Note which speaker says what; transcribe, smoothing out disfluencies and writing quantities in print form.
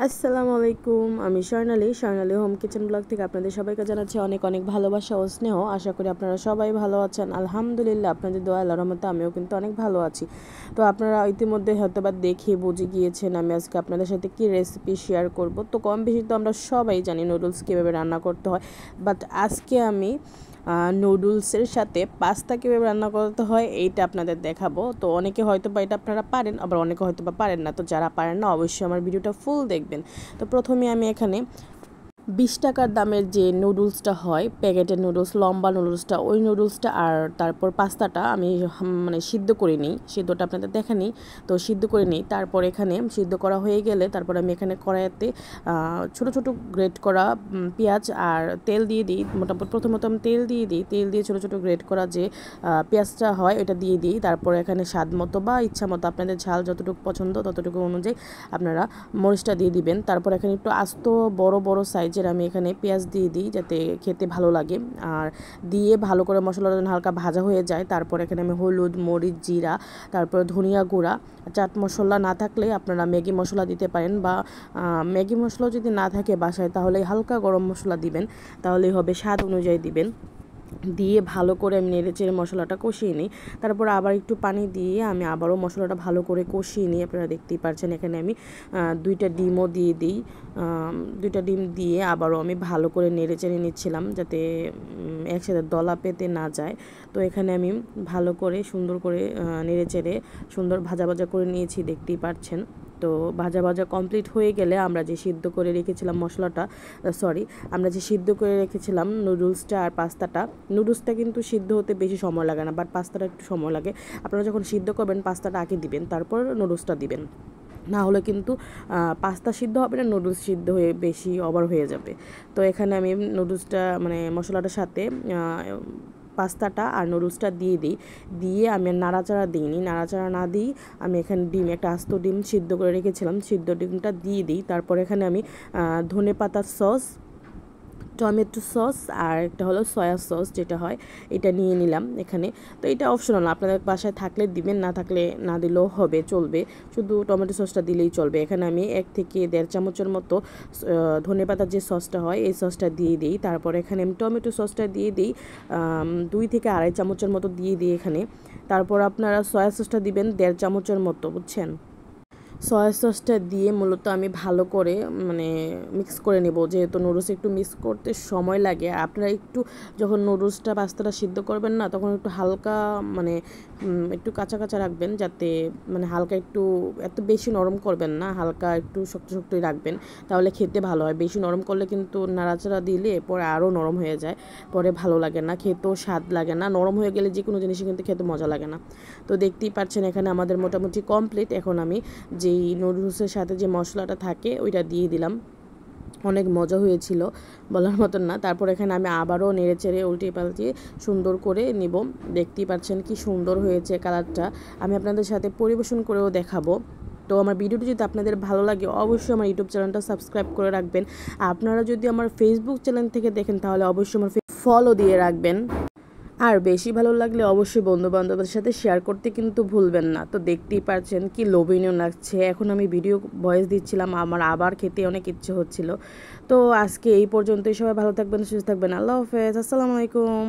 Speaker 1: আসসালামু আলাইকুম। আমি স্বর্ণালী হোম কিচেন ব্লগ থেকে আপনাদের সবাইকে জানাচ্ছি অনেক অনেক ভালোবাসা ও স্নেহ। আশা করি আপনারা সবাই ভালো আছেন। আলহামদুলিল্লাহ, আপনাদের দোয়া আল্লাহর রহমতে আমিও কিন্তু অনেক ভালো আছি। তো আপনারা ইতিমধ্যে হয়তোবা দেখে বুঝে গিয়েছেন আমি আজকে আপনাদের সাথে কি রেসিপি শেয়ার করব। তো কম বেশি তো আমরা সবাই জানি নুডলস কীভাবে রান্না করতে হয়, বাট আজকে আমি নুডলসের সাথে পাস্তা কীভাবে রান্না করতে হয় এইটা আপনাদের দেখাবো। তো অনেকে হয়তো বা এটা আপনারা পারেন, আবার অনেকে হয়তো বা পারেন না। তো যারা পারেন না অবশ্যই আমার ভিডিওটা ফুল দেখবেন। তো প্রথমে আমি এখানে 20 টাকার দামের যে নুডলসটা হয়, প্যাকেটের নুডলস, লম্বা নুডলসটা, ওই নুডলসটা আর তারপর পাস্তাটা আমি মানে সিদ্ধ করে নিই। সিদ্ধটা আপনাদের দেখা নিই। তো সিদ্ধ করে নিই। তারপর এখানে সিদ্ধ করা হয়ে গেলে তারপর আমি এখানে কড়াইতে ছোটো ছোটো গ্রেট করা পেঁয়াজ আর তেল দিয়ে দিই। মোটামুটি প্রথমত আমি তেল দিয়ে দিই। তেল দিয়ে ছোটো ছোটো গ্রেট করা যে পেঁয়াজটা হয় ওটা দিয়ে দিই। তারপর এখানে স্বাদ মতো বা ইচ্ছা মতো আপনাদের ঝাল যতটুকু পছন্দ ততটুকু অনুযায়ী আপনারা মরিচটা দিয়ে দিবেন। তারপর এখানে একটু আস্ত বড় বড় সাইজের আমি এখানে পেঁয়াজ দিয়ে দিই যাতে খেতে ভালো লাগে। আর দিয়ে ভালো করে মশলাটা যেন হালকা ভাজা হয়ে যায়। তারপর এখানে আমি হলুদ, মরিচ, জিরা, তারপর ধনিয়া গুঁড়া, চাট মশলা না থাকলে আপনারা ম্যাগি মশলা দিতে পারেন, বা ম্যাগি মশলাও যদি না থাকে বাসায় তাহলে হালকা গরম মশলা দিবেন, তাহলেই হবে, স্বাদ অনুযায়ী দিবেন। দিয়ে ভালো করে আমি নেড়েচেড়ে মশলাটা কষিয়ে নিই। তারপর আবার একটু পানি দিয়ে আমি আবারও মশলাটা ভালো করে কষিয়ে নিই। আপনারা দেখতেই পাচ্ছেন এখানে আমি 2টা ডিমও দিয়ে দিই। 2টা ডিম দিয়ে আবারও আমি ভালো করে নেড়েচেড়ে নিচ্ছিলাম যাতে একসাথে দলা পেতে না যায়। তো এখানে আমি ভালো করে সুন্দর করে নেড়েচেড়ে সুন্দর ভাজা ভাজা করে নিয়েছি, দেখতেই পাচ্ছেন। তো ভাজা ভাজা কমপ্লিট হয়ে গেলে আমরা যে সিদ্ধ করে রেখেছিলাম আমরা যে সিদ্ধ করে রেখেছিলাম নুডলসটা আর পাস্তাটা, নুডলসটা কিন্তু সিদ্ধ হতে বেশি সময় লাগে না, বাট পাস্তাটা একটু সময় লাগে। আপনারা যখন সিদ্ধ করবেন পাস্তাটা আগে দিবেন, তারপর নুডলসটা দিবেন। না হলে কিন্তু পাস্তা সিদ্ধ হবে না, নুডলস সিদ্ধ হয়ে বেশি ওভার হয়ে যাবে। তো এখানে আমি নুডলসটা মানে মশলাটার সাথে পাস্তাটা আর নুডলসটা দিয়ে দিই। দিয়ে আমি নাড়াচাড়া দিইনি, নাড়াচাড়া না দিই আমি এখানে একটা আস্ত ডিম সিদ্ধ করে রেখেছিলাম, সিদ্ধ ডিমটা দিয়ে দিই। তারপর এখানে আমি ধনেপাতার সস, টমেটো সস আর একটা হলো সয়া সস যেটা হয়, এটা নিয়ে নিলাম এখানে। তো এটা অপশনাল, আপনাদের বাসায় থাকলে দিবেন, না থাকলে না দিলেও হবে, চলবে। শুধু টমেটো সসটা দিলেই চলবে। এখানে আমি 1 থেকে 1.5 চামচের মতো ধনেপাতার যে সসটা হয় এই সসটা দিয়ে দিই। তারপর এখানে আমি টমেটো সসটা দিয়ে দিই 2 থেকে 2.5 চামচের মতো দিয়ে দিই এখানে। তারপর আপনারা সয়া সসটা দিবেন 1.5 চামচের মতো, বুঝছেন। সয়া সসটা দিয়ে মূলত আমি ভালো করে মানে মিক্স করে নেব, যেহেতু নুডলস একটু মিক্স করতে সময় লাগে। আপনারা একটু যখন নুডলসটা পাস্তাটা সিদ্ধ করবেন না, তখন একটু হালকা মানে একটু কাঁচা কাঁচা রাখবেন, যাতে মানে হালকা একটু, এত বেশি নরম করবেন না, হালকা একটু শক্ত শক্তই রাখবেন, তাহলে খেতে ভালো হয়। বেশি নরম করলে কিন্তু নাড়াচাড়া দিলে পরে আরও নরম হয়ে যায়, পরে ভালো লাগে না, খেতেও স্বাদ লাগে না। নরম হয়ে গেলে যে কোনো জিনিসই কিন্তু খেতে মজা লাগে না। তো দেখতেই পাচ্ছেন এখানে আমাদের মোটামুটি কমপ্লিট। এখন আমি যেই নুডলসের সাথে যে মশলাটা থাকে ওইটা দিয়ে দিলাম। অনেক মজা হয়েছিল, বলার মতন না। তারপর এখানে আমি আবারও নেড়েচেড়ে উল্টিয়ে পাল্টিয়ে সুন্দর করে নিব। দেখতেই পাচ্ছেন কি সুন্দর হয়েছে কালারটা। আমি আপনাদের সাথে পরিবেশন করেও দেখাবো। তো আমার ভিডিওটি যদি আপনাদের ভালো লাগে অবশ্যই আমার ইউটিউব চ্যানেলটা সাবস্ক্রাইব করে রাখবেন। আপনারা যদি আমার ফেসবুক চ্যানেল থেকে দেখেন তাহলে অবশ্যই আমার ফলো দিয়ে রাখবেন। আর বেশি ভালো লাগলে অবশ্যই বন্ধুবান্ধবদের সাথে শেয়ার করতে কিন্তু ভুলবেন না। তো দেখতেই পাচ্ছেন কি লোভনীয় লাগছে। এখন আমি ভিডিও ভয়েস দিচ্ছিলাম, আমার আবার খেতে অনেক ইচ্ছে হচ্ছিল। তো আজকে এই পর্যন্তই। সবাই ভালো থাকবেন, সুস্থ থাকবেন। আল্লাহ হাফেজ, আসসালামু আলাইকুম।